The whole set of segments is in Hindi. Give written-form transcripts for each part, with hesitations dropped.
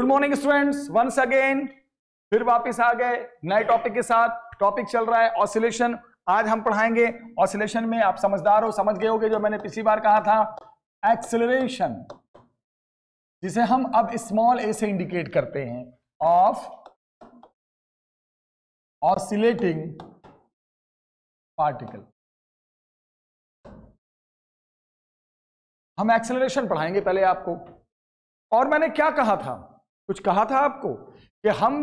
मॉर्निंग स्टूडेंट्स, वंस अगेन फिर वापस आ गए नए टॉपिक के साथ। टॉपिक चल रहा है ऑसिलेशन। आज हम पढ़ाएंगे ऑसिलेशन में, आप समझदार हो, समझ गए होगे जो मैंने पिछली बार कहा था, एक्सेलरेशन, जिसे हम अब स्मॉल ए से इंडिकेट करते हैं, ऑफ ऑसिलेटिंग पार्टिकल। हम एक्सेलरेशन पढ़ाएंगे पहले आपको। और मैंने क्या कहा था, कुछ कहा था आपको कि हम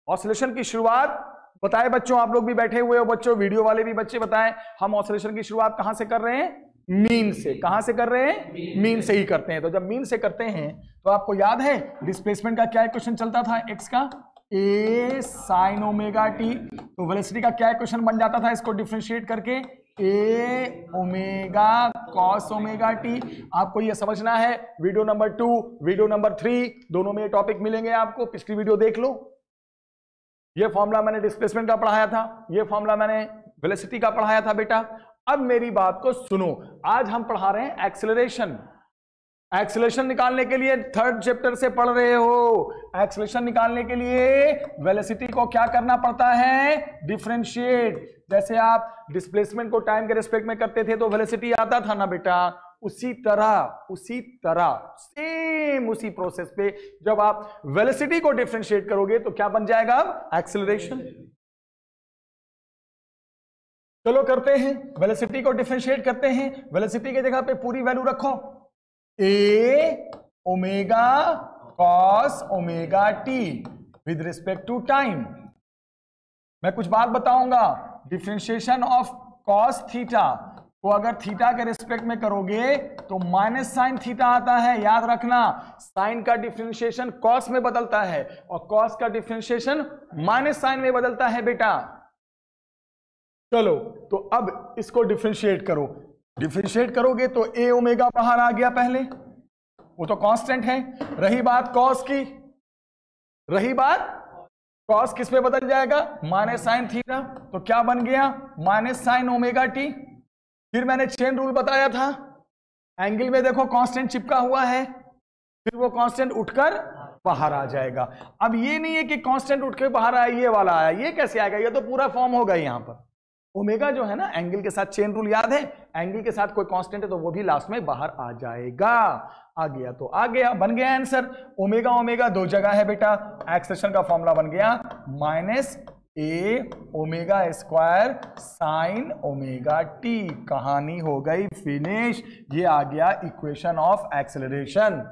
ऑसिलेशन की शुरुआत, बताए बच्चों, आप लोग भी बैठे हुए हो बच्चों, वीडियो वाले भी बच्चे बताएं, हम ऑसिलेशन की शुरुआत कहां से कर रहे हैं? मीन से। कहां से कर रहे हैं? मीन से ही करते हैं। तो जब मीन से करते हैं तो आपको याद है डिस्प्लेसमेंट का क्या इक्वेशन चलता था? एक्स का ए साइन ओमेगा टी। तो वेलोसिटी का क्या इक्वेशन बन जाता था इसको डिफरेंशिएट करके? ए ओमेगा कॉस ओमेगा टी। आपको ये समझना है, वीडियो नंबर 2 वीडियो नंबर 3 दोनों में ये टॉपिक मिलेंगे आपको। पिछली वीडियो देख लो। ये फॉर्मूला मैंने डिस्प्लेसमेंट का पढ़ाया था, ये फॉर्मूला मैंने वेलोसिटी का पढ़ाया था बेटा। अब मेरी बात को सुनो, आज हम पढ़ा रहे हैं एक्सेलरेशन। एक्सेलरेशन निकालने के लिए थर्ड चैप्टर से पढ़ रहे हो। एक्सेलरेशन निकालने के लिए वेलोसिटी को क्या करना पड़ता है? डिफरेंशिएट। जैसे आप डिस्प्लेसमेंट को टाइम के रिस्पेक्ट में करते थे तो वेलोसिटी आता था ना बेटा, उसी तरह सेम उसी प्रोसेस पे जब आप वेलोसिटी को डिफरेंशिएट करोगे तो क्या बन जाएगा? अब एक्सेलरेशन। चलो करते हैं, वेलोसिटी को डिफरेंशिएट करते हैं। वेलोसिटी की जगह पे पूरी वैल्यू रखो, a omega cos omega t with respect to time. मैं कुछ बात बताऊंगा, डिफरेंशिएशन ऑफ कॉस थीटा को अगर थीटा के रिस्पेक्ट में करोगे तो माइनस साइन थीटा आता है। याद रखना, साइन का डिफरेंशिएशन कॉस में बदलता है और कॉस का डिफरेंशिएशन माइनस साइन में बदलता है बेटा। चलो तो अब इसको डिफरेंशिएट करो। डिफरेंशिएट करोगे तो ए ओमेगा बाहर आ गया पहले, वो तो कांस्टेंट है। रही बात कॉस की, रही बात कॉस किस में बदल जाएगा? Minus sine theta. तो क्या बन गया? Minus sign omega T. फिर मैंने चेन रूल बताया था, एंगल में देखो कांस्टेंट चिपका हुआ है, फिर वो कांस्टेंट उठकर बाहर आ जाएगा। अब ये नहीं है कि कांस्टेंट उठ के बाहर आया, ये वाला आया, ये कैसे आएगा? ये तो पूरा फॉर्म होगा यहां पर। ओमेगा जो है ना, एंगल के साथ चेन रूल याद है, एंगल के साथ कोई कांस्टेंट है तो वो भी लास्ट में बाहर आ जाएगा। आ गया तो आ गया, बन गया आंसर। ओमेगा ओमेगा दो जगह है बेटा, एक्सेलरेशन का फॉर्मूला बन गया minus a omega square sine omega t. कहानी हो गई फिनिश। ये आ गया equation of acceleration,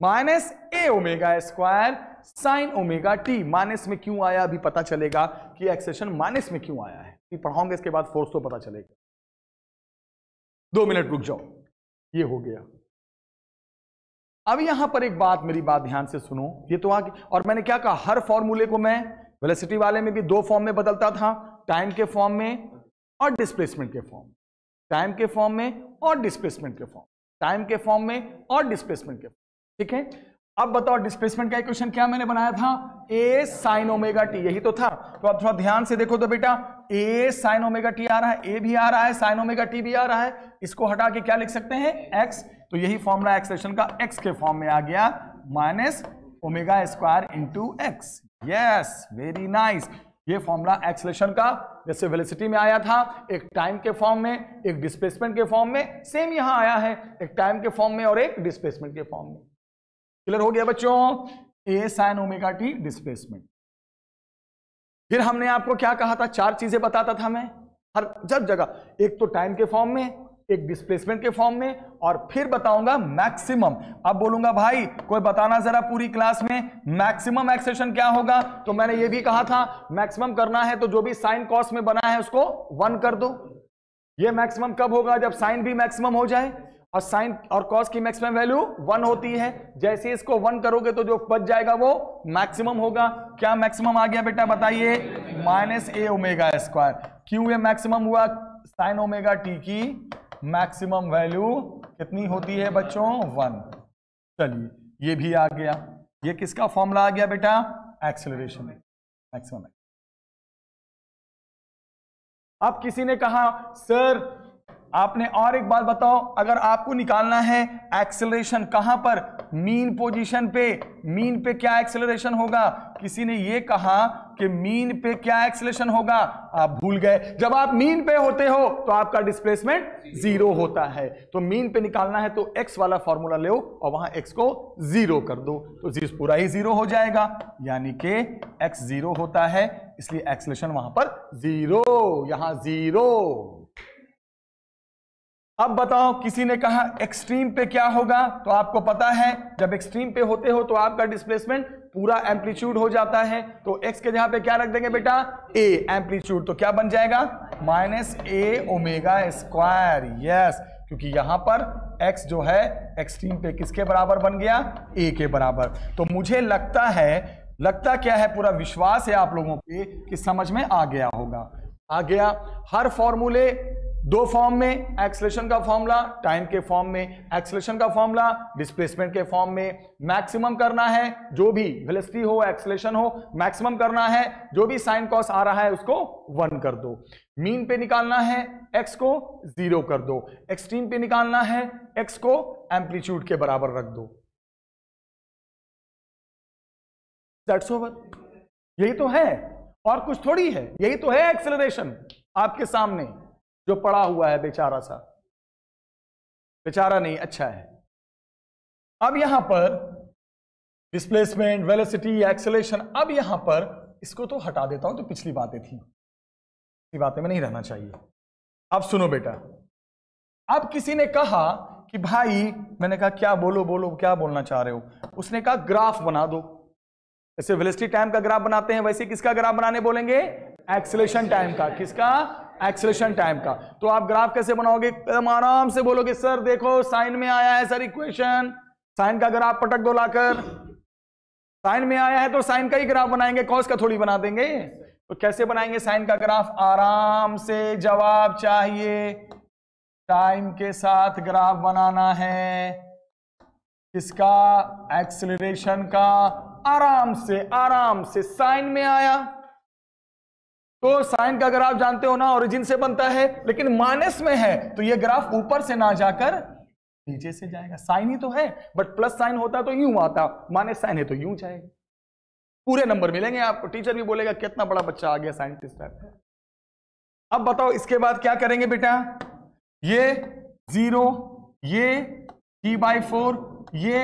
minus a omega square sine omega t. Minus में क्यों आया अभी पता चलेगा कि एक्सेलरेशन माइनस में क्यों आया है, पढ़ाऊंगे इसके बाद फोर्स तो पता चलेगा। 2 मिनट रुक जाओ, ये हो गया। अब यहां पर एक बात, मेरी बात ध्यान से सुनो, ये तो आगे, और मैंने क्या कहा, हर फॉर्मूले को मैं वेलोसिटी वाले में भी 2 फॉर्म में बदलता था, टाइम के फॉर्म में और डिस्प्लेसमेंट के फॉर्म। टाइम के फॉर्म में और डिस्प्लेसमेंट के फॉर्म, टाइम के फॉर्म में और डिस्प्लेसमेंट के फॉर्म। ठीक है, अब बताओ डिस्प्लेसमेंट का इक्वेशन क्या मैंने बनाया था? ए साइन ओमेगा टी, यही तो था। तो अब थोड़ा ध्यान से देखो तो बेटा, ए साइन ओमेगा टी आ रहा है, ए भी आ रहा है, साइन ओमेगा टी भी आ रहा है। इसको हटा के क्या लिख सकते हैं? एक्स। तो यही फॉर्मूला एक्सेलरेशन का एक्स के फॉर्म में आ गया, minus omega square into x. Yes, very nice. ये फॉर्मूला एक्सेलरेशन का जैसे वेलोसिटी में आया था, एक टाइम के फॉर्म में, एक डिस्प्लेसमेंट के फॉर्म में, सेम यहां आया है, एक टाइम के फॉर्म में और एक डिस्प्लेसमेंट के फॉर्म में। क्लियर हो गया बच्चों? ए साइन ओमेगा टी डिस्प्लेसमेंट। फिर हमने आपको क्या कहा था? 4 चीजें बताता था मैं हर जगह, एक तो टाइम के फॉर्म में, एक डिस्प्लेसमेंट के फॉर्म में, और फिर बताऊंगा मैक्सिमम। अब बोलूंगा भाई कोई बताना जरा पूरी क्लास में मैक्सिमम एक्सेलरेशन क्या होगा। तो मैंने ये भी कहा था मैक्सिमम करना है तो जो भी साइन कॉस में बना है उसको 1 कर दो। ये मैक्सिमम कब होगा? जब साइन भी मैक्सिमम हो जाए, और साइन और कॉस की मैक्सिमम वैल्यू 1 होती है। जैसे इसको 1 करोगे तो जो बच जाएगा वो मैक्सिमम होगा। क्या मैक्सिमम आ गया बेटा बताइए? Minus a omega square. क्यों ये मैक्सिमम हुआ? साइन ओमेगा टी की मैक्सिमम वैल्यू कितनी होती है बच्चों? 1। चलिए ये भी आ गया। ये किसका फॉर्मूला आ गया बेटा? Acceleration maximum. अब किसी ने कहा सर आपने और एक बात बताओ, अगर आपको निकालना है एक्सेलरेशन कहां पर, मीन पोजीशन पे, मीन पे क्या एक्सेलरेशन होगा? किसी ने ये कहा कि मीन पे क्या एक्सेलरेशन होगा, आप भूल गए। जब आप मीन पे होते हो तो आपका डिस्प्लेसमेंट 0 होता है। तो मीन पे निकालना है तो x वाला फॉर्मूला लो और वहां x को 0 कर दो, तो पूरा ही 0 हो जाएगा, यानी कि x 0 होता है, इसलिए एक्सेलरेशन वहां पर 0, यहां 0। अब बताओ, किसी ने कहा एक्सट्रीम पे क्या होगा, तो आपको पता है जब एक्सट्रीम पे होते हो तो आपका डिस्प्लेसमेंट पूरा एम्पलीट्यूड हो जाता है, तो x के जगह पे क्या रख देंगे बेटा, a एम्पलीट्यूड, तो क्या बन जाएगा -a ओमेगा स्क्वायर। यस, क्योंकि यहां पर x जो है एक्सट्रीम पे किसके बराबर बन गया, a के बराबर। तो मुझे लगता क्या है, पूरा विश्वास है आप लोगों पे कि समझ में आ गया होगा। आ गया। हर फॉर्मूले दो फॉर्म में, एक्सेलरेशन का फॉर्मूला टाइम के फॉर्म में, एक्सेलरेशन का फॉर्मूला डिस्प्लेसमेंट के फॉर्म में। मैक्सिमम करना है, जो भी वेलोसिटी हो एक्सेलरेशन हो, मैक्सिमम करना है, जो भी साइन कॉस आ रहा है उसको 1 कर दो। मीन पे निकालना है x को 0 कर दो, एक्सट्रीम पे निकालना है x को एम्पलीट्यूड के बराबर रख दो। That's over. यही तो है, और कुछ थोड़ी है, यही तो है एक्सेलरेशन आपके सामने जो पड़ा हुआ है। बेचारा सा, बेचारा नहीं, अच्छा है। अब यहां पर डिस्प्लेसमेंट, वेलोसिटी, एक्सेलरेशन, अब यहां पर इसको तो हटा देता हूं, तो पिछली बातें थी, पिछली बातें में नहीं रहना चाहिए। अब सुनो बेटा, अब किसी ने कहा कि भाई, मैंने कहा क्या बोलो क्या बोलना चाह रहे हो? उसने कहा ग्राफ बना दो, जैसे वेलोसिटी टाइम का ग्राफ बनाते हैं वैसे किसका ग्राफ बनाने बोलेंगे, एक्सेलरेशन टाइम का। किसका? एक्सेलरेशन टाइम का। तो आप ग्राफ कैसे बनाओगे? एकदम आराम से बोलोगे, सर देखो साइन में आया है सर इक्वेशन, साइन का ग्राफ पटक दो लाकर, साइन में आया है तो साइन का ही ग्राफ बनाएंगे, कॉस का थोड़ी बना देंगे। तो कैसे बनाएंगे साइन का ग्राफ? आराम से, जवाब चाहिए, टाइम के साथ ग्राफ बनाना है। किसका? एक्सेलरेशन का। आराम से साइन में आया तो साइन का ग्राफ जानते हो ना, ओरिजिन से बनता है, लेकिन माइनस में है तो ये ग्राफ ऊपर से ना जाकर नीचे से जाएगा। साइन ही तो है, बट प्लस साइन होता तो यूं आता, माइनस साइन है तो यूं जाएगा। पूरे नंबर मिलेंगे आपको, टीचर भी बोलेगा कितना बड़ा बच्चा आ गया साइंटिस्ट टाइप। अब बताओ इसके बाद क्या करेंगे बेटा? ये 0, ये t/4, ये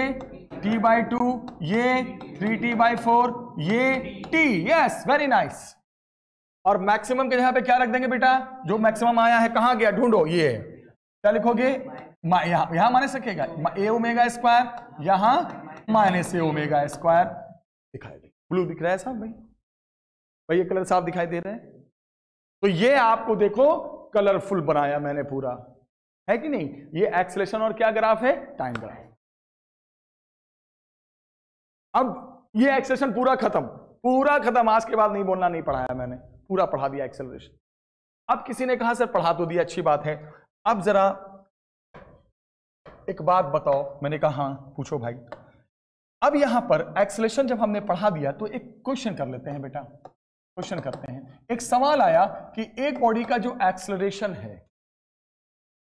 t/2, ये 3t/4, ये t। Yes, very nice. और मैक्सिमम के जगह पे क्या रख देंगे बेटा? जो मैक्सिमम आया है कहां गया, ढूंढो। ये क्या लिखोगे? यहां माइनस रखेगा, a ओमेगा स्क्वायर, यहां -a ओमेगा स्क्वायर। दिखाई दे, ब्लू दिख रहा है साहब भाई, ये कलर साफ दिखाई दे रहे हैं। तो ये आपको देखो कलरफुल बनाया मैंने पूरा, है कि नहीं? ये एक्सेलरेशन और क्या ग्राफ है? Time graph. अब ये एक्सेलरेशन पूरा खत्म, आज के बाद नहीं बोलना, नहीं पढ़ाया मैंने, पूरा पढ़ा दिया एक्सेलरेशन। अब किसी ने कहा सर पढ़ा तो दिया, अच्छी बात है, अब जरा एक बात बताओ। मैंने कहा हाँ पूछो भाई। अब यहां पर एक्सेलरेशन जब हमने पढ़ा दिया तो एक क्वेश्चन कर लेते हैं बेटा, क्वेश्चन करते हैं। एक सवाल आया कि एक बॉडी का जो एक्सेलरेशन है,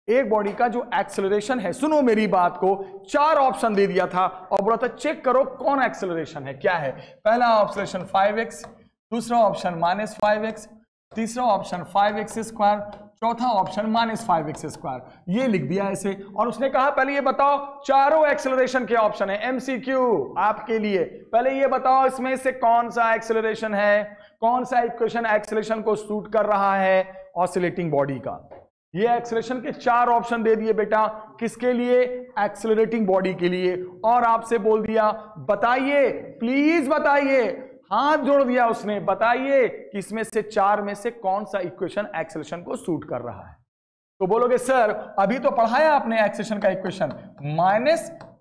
एक बॉडी का जो एक्सेलरेशन है, सुनो मेरी बात को, 4 ऑप्शन दे दिया था और बोला था चेक करो कौन एक्सेलरेशन है, क्या है। पहला ऑप्शन 5x, दूसरा ऑप्शन -5x, तीसरा ऑप्शन 5x स्क्वायर, चौथा ऑप्शन -5x स्क्वायर। ये लिख दिया ऐसे, और उसने कहा पहले ये बताओ चारों एक्सेलरेशन के ऑप्शन है, एमसीक्यू आपके लिए। पहले ये बताओ इसमें से कौन सा एक्सेलरेशन है, कौन सा इक्वेशन एक्सेलरेशन को सूट कर रहा है ऑसिलेटिंग बॉडी का। ये एक्सेलरेशन के 4 ऑप्शन दे दिए बेटा, किसके लिए? एक्सेलरेटिंग बॉडी के लिए। और आपसे बोल दिया बताइए, प्लीज बताइए, हाथ जोड़ दिया उसने, बताइए कि इसमें से 4 में से कौन सा इक्वेशन एक्सेलरेशन को सूट कर रहा है। तो बोलोगे सर अभी तो पढ़ाया आपने एक्सेलरेशन का इक्वेशन,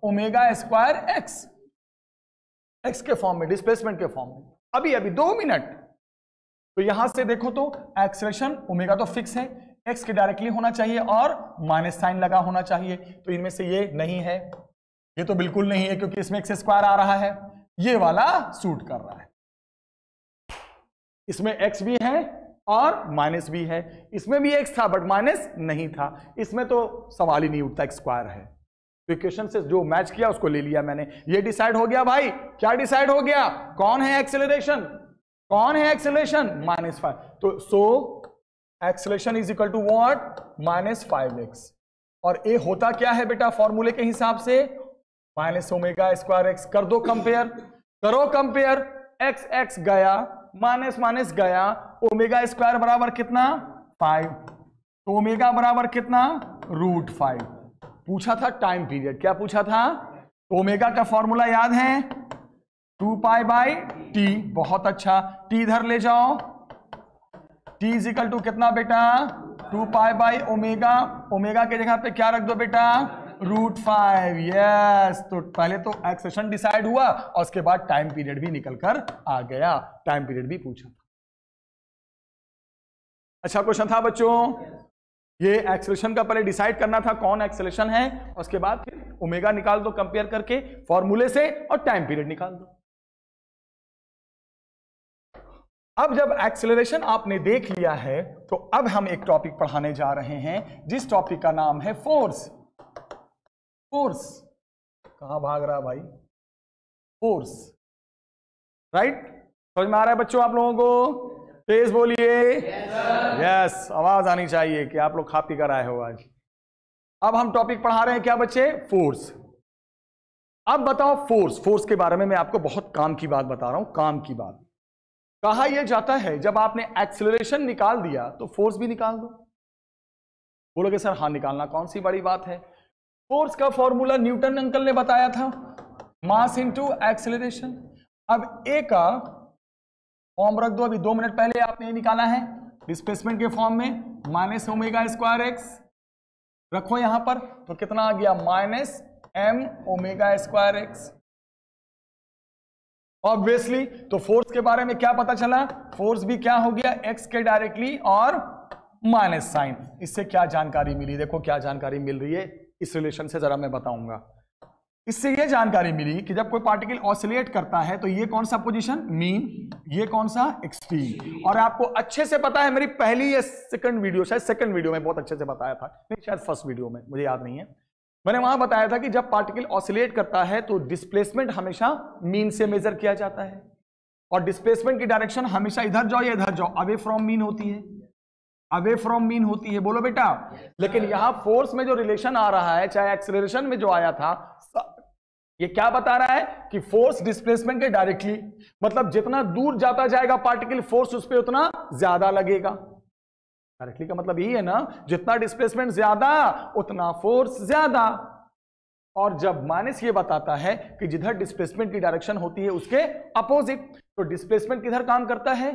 -ω² x के फॉर्म में, डिस्प्लेसमेंट के फॉर्म में, अभी 2 मिनट। तो यहां से देखो तो एक्सेलरेशन ओमेगा तो फिक्स है, x के डायरेक्टली होना चाहिए और माइनस साइन लगा होना चाहिए। तो इनमें से ये नहीं है, ये तो बिल्कुल नहीं है क्योंकि इसमें x स्क्वायर आ रहा है, ये वाला सूट कर रहा है। इसमें x भी है, और माइनस भी है। इसमें भी x था बट माइनस नहीं था। इसमें तो सवाल ही नहीं उठता, x स्क्वायर है। तो इक्वेशन से जो मैच किया उसको ले लिया मैंने। ये डिसाइड हो गया भाई। क्या डिसाइड हो गया? कौन है एक्सेलरेशन? कौन है एक्सेलरेशन? -5। तो so acceleration is equal to what? -5x। और ए होता क्या है बेटा फॉर्मूले के हिसाब से? -ω²x। कर दो कंपेयर, करो कंपेयर। x गया, माइनस गया, ω² बराबर कितना? 5। तो ओमेगा बराबर कितना? √5। पूछा था टाइम पीरियड। क्या पूछा था? ओमेगा का फॉर्मूला याद है? 2π/t। बहुत अच्छा, t इधर ले जाओ। t इज इक्वल टू कितना बेटा? 2π/ओमेगा। ओमेगा के जगह पे क्या रख दो बेटा? √5। यस, तो पहले तो एक्सेशन डिसाइड हुआ और उसके बाद टाइम पीरियड भी निकल कर आ गया। टाइम पीरियड भी पूछा था। अच्छा क्वेश्चन था बच्चों। ये एक्सेलरेशन का पहले डिसाइड करना था कौन एक्सेलरेशन है, उसके बाद फिर ओमेगा निकाल दो कंपेयर करके फॉर्मूले से, और टाइम पीरियड निकाल दो। अब जब एक्सेलरेशन आपने देख लिया है तो अब हम एक टॉपिक पढ़ाने जा रहे हैं जिस टॉपिक का नाम है फोर्स। फोर्स कहां भाग रहा भाई? Force, right? समझ में आ रहा है बच्चों आप लोगों को? तेज बोलिए। यस, आवाज आनी चाहिए कि आप लोग खा पी कर आए हो आज। अब हम टॉपिक पढ़ा रहे हैं क्या बच्चे? फोर्स। अब बताओ फोर्स के बारे में मैं आपको बहुत काम की बात बता रहा हूं, काम की बात। कहा यह जाता है जब आपने एक्सेलरेशन निकाल दिया तो फोर्स भी निकाल दो। बोलोगे सर हाँ निकालना कौन सी बड़ी बात है? फोर्स का फॉर्मूला न्यूटन अंकल ने बताया था, मास इनटू एक्सेलरेशन। अब ए का फॉर्म रख दो, अभी 2 मिनट पहले आपने ये निकाला है डिस्प्लेसमेंट के फॉर्म में, -ω²x रखो यहां पर, तो कितना आ गया? -mω²x। ऑब्वियसली तो फोर्स के बारे में क्या पता चला? फोर्स भी क्या हो गया? x के डायरेक्टली और माइनस साइन। इससे क्या जानकारी मिली? देखो क्या जानकारी मिल रही है इस रिलेशन से, जरा मैं बताऊंगा। इससे ये जानकारी मिली कि जब कोई पार्टिकल ऑसिलेट करता है तो ये कौन सा पोजीशन? मीन। ये कौन सा? एक्सट्रीम। और आपको अच्छे से पता है, मेरी पहली या सेकंड वीडियो, शायद सेकंड वीडियो में बहुत अच्छे से बताया था, नहीं शायद फर्स्ट वीडियो में, मुझे याद नहीं है, मैंने वहां बताया था कि जब पार्टिकल ऑसिलेट करता है तो डिस्प्लेसमेंट हमेशा मीन से मेजर किया जाता है, और डिस्प्लेसमेंट की डायरेक्शन हमेशा इधर जाओ या इधर जाओ, अवे फ्रॉम मीन होती है, अवे फ्रॉम मीन होती है। बोलो बेटा। लेकिन यहां फोर्स में जो रिलेशन आ रहा है, चाहे एक्सेलरेशन में जो आया था, ये क्या बता रहा है कि फोर्स डिस्प्लेसमेंट के डायरेक्टली, मतलब जितना दूर जाता जाएगा पार्टिकल फोर्स उस पर उतना ज्यादा लगेगा। डायरेक्टली का मतलब यही है ना, जितना डिस्प्लेसमेंट ज्यादा उतना फोर्स ज्यादा। और जब माइनस ये बताता है कि जिधर डिस्प्लेसमेंट की डायरेक्शन होती है उसके अपोजिट, तो डिस्प्लेसमेंट किधर काम करता है?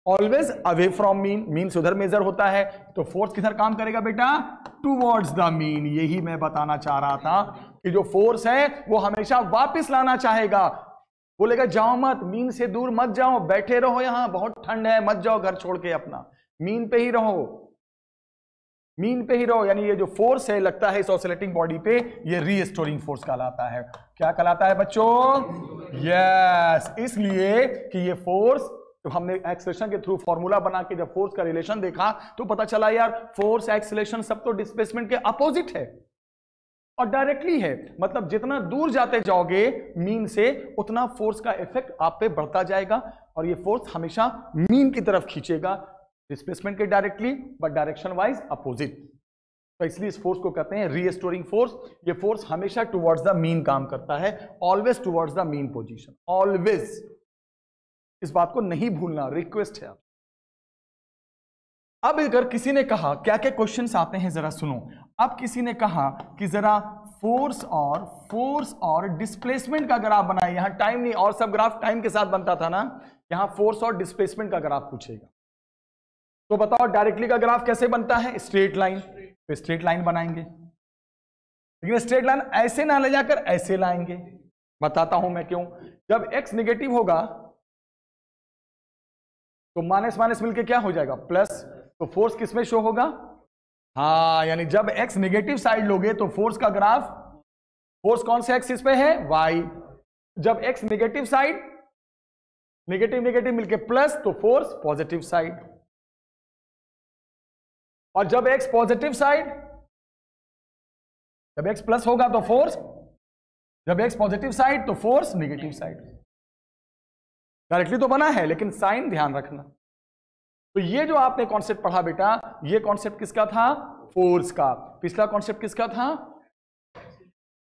Always away from mean. Mean से उधर मेजर होता है, तो फोर्स किधर काम करेगा बेटा? Towards the mean. यही मैं बताना चाह रहा था कि जो फोर्स है वो हमेशा वापस लाना चाहेगा। बोलेगा जाओ मत, मीन से दूर मत जाओ, बैठे रहो यहां, बहुत ठंड है, मत जाओ घर छोड़ के, अपना मीन पे ही रहो, मीन पे ही रहो। यानी ये जो फोर्स है लगता है इस ऑसिलेटिंग बॉडी पे, ये रीस्टोरिंग फोर्स कहलाता है। क्या कहलाता है बच्चों? यस। इसलिए कि ये फोर्स, तो हमने एक्सेलरेशन के थ्रू फॉर्मूला बना के जब फोर्स का रिलेशन देखा तो पता चला यार फोर्स एक्सेलरेशन सब तो डिस्प्लेसमेंट के अपोजिट है और डायरेक्टली है। मतलब जितना दूर जाते जाओगे मीन से उतना फोर्स का इफेक्ट आप पे बढ़ता जाएगा, और ये फोर्स हमेशा मीन की तरफ खींचेगा, डिस्प्लेसमेंट के directly but direction wise opposite. तो इसलिए इस फोर्स को कहते हैं रीस्टोरिंग फोर्स। ये फोर्स हमेशा टुवर्ड्स द मीन काम करता है, always towards the mean position, always. इस बात को नहीं भूलना, रिक्वेस्ट है। अब अगर किसी ने कहा, क्या क्या क्वेश्चंस आते हैं जरा सुनो। अब किसी ने कहा कि जरा फोर्स और डिस्प्लेसमेंट का ग्राफ बनाए। यहां टाइम नहीं, और सब ग्राफ टाइम के साथ बनता था ना, यहां फोर्स और डिस्प्लेसमेंट का ग्राफ पूछेगा। तो बताओ डायरेक्टली का ग्राफ कैसे बनता है? Straight line. तो स्ट्रेट लाइन बनाएंगे, लेकिन स्ट्रेट लाइन ऐसे ना ले जाकर ऐसे लाएंगे। बताता हूं मैं क्यों। जब x नेगेटिव होगा तो माइनस माइनस मिलके क्या हो जाएगा? प्लस। तो फोर्स किसमें शो होगा? हाँ, यानी जब x नेगेटिव साइड लोगे तो फोर्स का ग्राफ, फोर्स कौन से एक्सिस पे है? y। जब x negative side, negative negative मिलके प्लस, तो फोर्स पॉजिटिव साइड। और जब x पॉजिटिव साइड, जब x प्लस होगा तो फोर्स, जब x पॉजिटिव साइड तो फोर्स नेगेटिव साइड। डायरेक्टली तो बना है लेकिन साइन ध्यान रखना। तो ये जो आपने कॉन्सेप्ट पढ़ा बेटा, ये कॉन्सेप्ट किसका था? फोर्स का। पिछला कॉन्सेप्ट किसका था?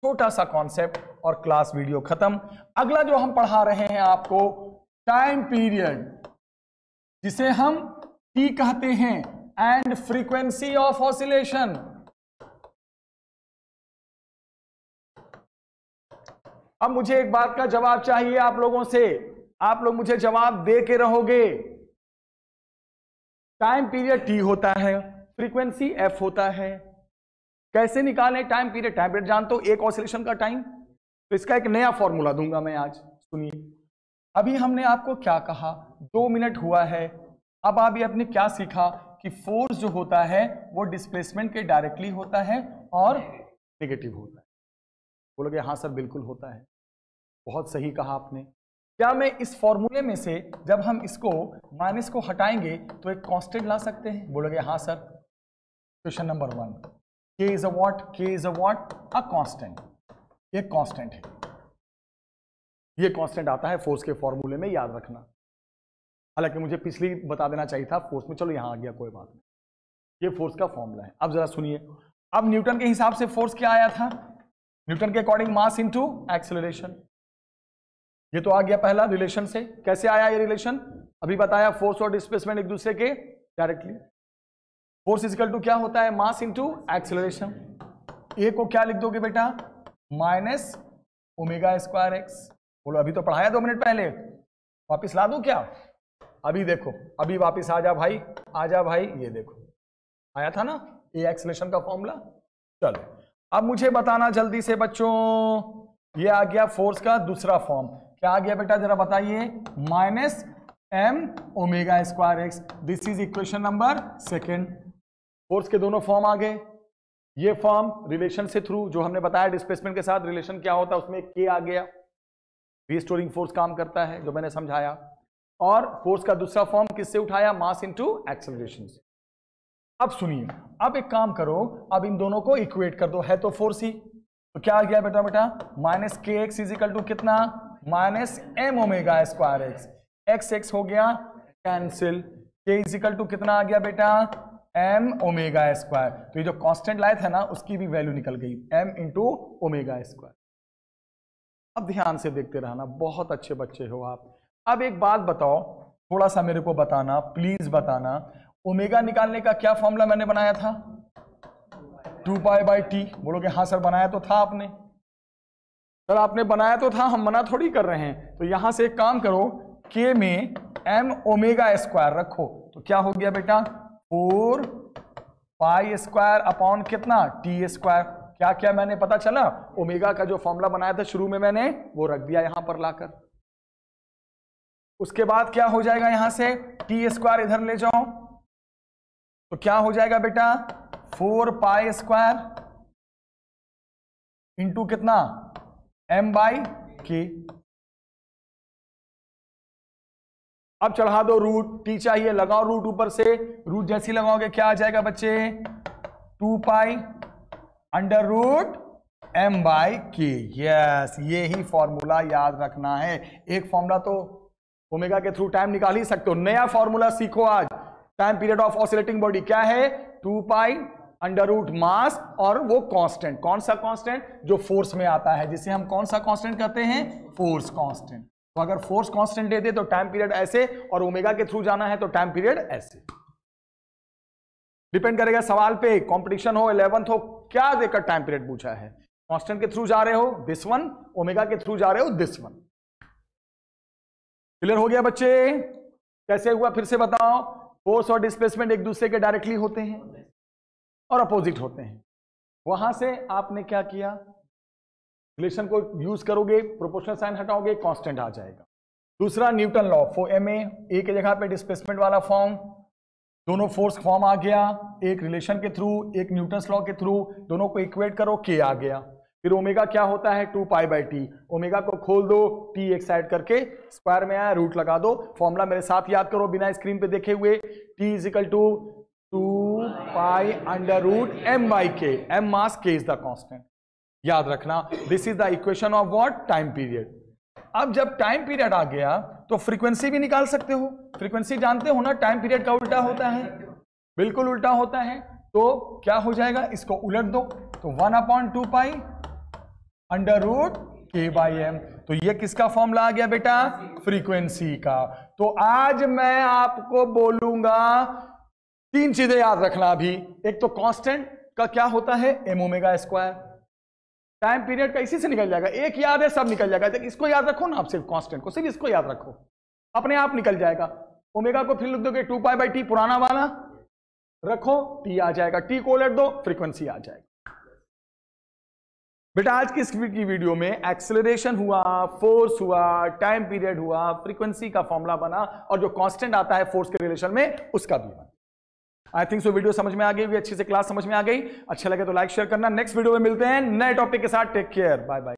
छोटा सा कॉन्सेप्ट, और क्लास वीडियो खत्म। अगला जो हम पढ़ा रहे हैं आपको, टाइम पीरियड, जिसे हम T कहते हैं, एंड फ्रीक्वेंसी ऑफ ऑसिलेशन। अब मुझे एक बात का जवाब चाहिए आप लोगों से, आप लोग मुझे जवाब दे के रहोगे। टाइम पीरियड T होता है, फ्रीक्वेंसी F होता है, कैसे निकालें टाइम पीरियड? टाइम पीरियड जानते हो, एक ऑसिलेशन का टाइम। तो इसका एक नया फॉर्मूला दूंगा मैं आज, सुनिए। अभी हमने आपको क्या कहा, 2 मिनट हुआ है। अब आप ये आपने क्या सीखा कि फोर्स जो होता है वो डिस्प्लेसमेंट के डायरेक्टली होता है और नेगेटिव होता है। बोलोगे हाँ सर बिल्कुल होता है, बहुत सही कहा आपने। क्या मैं इस फॉर्मूले में से जब हम इसको माइनस को हटाएंगे तो एक कांस्टेंट ला सकते हैं? बोलोगे हाँ sir. Question number 1, K is a what? K is a what? A constant. एक कांस्टेंट है, ये कांस्टेंट आता है फोर्स के फॉर्मूले में, याद रखना। हालांकि मुझे पिछली बता देना चाहिए था फोर्स में, चलो यहां आ गया, कोई बात नहीं। ये फोर्स का फॉर्मूला है। अब जरा सुनिए, अब न्यूटन के हिसाब से फोर्स क्या आया था? न्यूटन के अकॉर्डिंग मास इनटू एक्सेलरेशन। ये तो आ गया पहला रिलेशन से। कैसे आया ये रिलेशन? अभी बताया, फोर्स और डिस्प्लेसमेंट एक दूसरे के डायरेक्टली। फोर्स इजिकल टू क्या होता है? Mass into acceleration. ए को क्या लिख दोगे बेटा? Minus omega square x. बोलो अभी तो पढ़ाया 2 मिनट पहले, वापिस ला दूं क्या? अभी देखो, अभी वापिस आ जा भाई, आ जा भाई। ये देखो आया था ना ए एक्सेलरेशन का फॉर्मूला। चलो अब मुझे बताना जल्दी से बच्चों, ये आ गया फोर्स का दूसरा फॉर्म। क्या आ गया बेटा जरा बताइए? Minus m omega square x. This is equation number 2। Force के दोनों फॉर्म आ गए। ये फॉर्म रिलेशन से थ्रू, जो हमने बताया डिस्प्लेसमेंट के साथ रिलेशन क्या होता है, उसमें के आ गया, रिस्टोरिंग फोर्स काम करता है जो मैंने समझाया। और फोर्स का दूसरा फॉर्म किससे उठाया? मास इनटू एक्सेलरेशन से। अब सुनिए, अब एक काम करो, अब इन दोनों को इक्वेट कर दो, है तो फोर्स ही। तो क्या आ गया बेटा? बेटा माइनस के एक्स इज इक्वल टू कितना? Minus m omega square x. X x हो गया कैंसिल। के इज इक्वल टू कितना आ गया बेटा? M omega square. तो ये जो कांस्टेंट लाया था ना, उसकी भी वैल्यू निकल गई, एम इंटू ओमेगा स्क्वायर। अब ध्यान से देखते रहना, बहुत अच्छे बच्चे हो आप। अब एक बात बताओ, थोड़ा सा मेरे को बताना, प्लीज बताना, ओमेगा निकालने का क्या फॉर्मूला मैंने बनाया था? 2 पाई बाई टी। बोलोगे हाँ सर बनाया तो था आपने। सर आपने बनाया तो था, हम मना थोड़ी कर रहे हैं। तो यहां से एक काम करो, के में एम ओमेगा स्क्वायर रखो, तो क्या हो गया बेटा? 4 पाई स्क्वायर अपॉन कितना? T square. क्या क्या मैंने पता चला? ओमेगा का जो फॉर्मूला बनाया था शुरू में मैंने, वो रख दिया यहां पर लाकर। उसके बाद क्या हो जाएगा? यहां से टी स्क्वायर इधर ले जाओ, तो क्या हो जाएगा बेटा? 4 पाई स्क्वायर इंटू कितना? एम बाई के। अब चढ़ा दो रूट, टी चाहिए, लगाओ रूट ऊपर से। रूट जैसी लगाओगे क्या आ जाएगा बच्चे? 2 pi under root m by k. Yes, ये ही फॉर्मूला याद रखना है। एक फॉर्मूला तो ओमेगा के थ्रू टाइम निकाल ही सकते हो, नया फॉर्मूला सीखो आज। Time period of oscillating body क्या है? 2 पाई अंडर रूट मास, और वो कांस्टेंट। कौन सा कांस्टेंट? जो फोर्स में आता है, जिसे हम कौन सा कांस्टेंट कहते हैं? Force constant. तो अगर फोर्स कांस्टेंट दे दे तो टाइम पीरियड ऐसे, और ओमेगा के थ्रू जाना है तो टाइम पीरियड ऐसे। डिपेंड करेगा सवाल पे, कंपटीशन हो, 11th हो, क्या देकर टाइम पीरियड पूछा है। कांस्टेंट के थ्रू जा रहे हो दिस वन, ओमेगा के थ्रू जा रहे हो दिस वन। क्लियर हो गया बच्चे? कैसे हुआ फिर से बताओ? फोर्स और डिस्प्लेसमेंट एक दूसरे के डायरेक्टली होते हैं और अपोजिट होते हैं। वहां से आपने क्या किया? रिलेशन को यूज करोगे, प्रोपोर्शनल साइन हटाओगे, कांस्टेंट आ जाएगा। दूसरा Newton law, for m a के जगह पे डिस्प्लेसमेंट वाला फॉर्म, दोनों फोर्स फॉर्म आ गया, एक रिलेशन के थ्रू, एक न्यूटन्स लॉ के थ्रू, दोनों को इक्वेट करो, के आ गया। फिर ओमेगा क्या होता है? 2 पाई बाई टी। ओमेगा को खोल दो, टी एक साइड करके, स्क्वायर में आया, रूट लगा दो। फॉर्मूला मेरे साथ याद करो बिना स्क्रीन पे देखे हुए। T is equal to 2 pi under root m by k, m mass, k is the constant. याद रखना, this is the equation of what, time period. अब जब टाइम पीरियड आ गया तो फ्रीक्वेंसी भी निकाल सकते हो। फ्रीक्वेंसी जानते हो ना, टाइम पीरियड का उल्टा होता है, बिल्कुल उल्टा होता है। तो क्या हो जाएगा, इसको उलट दो तो 1/2 pi under root k by m. तो ये किसका फॉर्मूला आ गया बेटा, फ्रीक्वेंसी का। तो आज मैं आपको बोलूंगा 3 चीजें याद रखना अभी। एक तो कांस्टेंट का क्या होता है, m omega square. Time period का इसी से निकल जाएगा, एक याद है सब निकल जाएगा। इसको याद रखो ना आप, सिर्फ कांस्टेंट को, सिर्फ इसको याद रखो, अपने आप निकल जाएगा। ओमेगा को फिर लिख दोगे 2 पाई बाई टी, पुराना वाला रखो, टी आ जाएगा, टी को उलट दो, फ्रीक्वेंसी आ जाएगा। बेटा आज की इस वीडियो में एक्सेलरेशन हुआ, फोर्स हुआ, टाइम पीरियड हुआ, फ्रीक्वेंसी का फॉर्मूला बना, और जो कांस्टेंट आता है फोर्स के रिलेशन में उसका भी बना। आई थिंक सो वीडियो समझ में आ गई होगी, अच्छी से क्लास समझ में आ गई। अच्छा लगे तो लाइक शेयर करना। नेक्स्ट वीडियो में मिलते हैं नए टॉपिक के साथ। Take care, bye bye.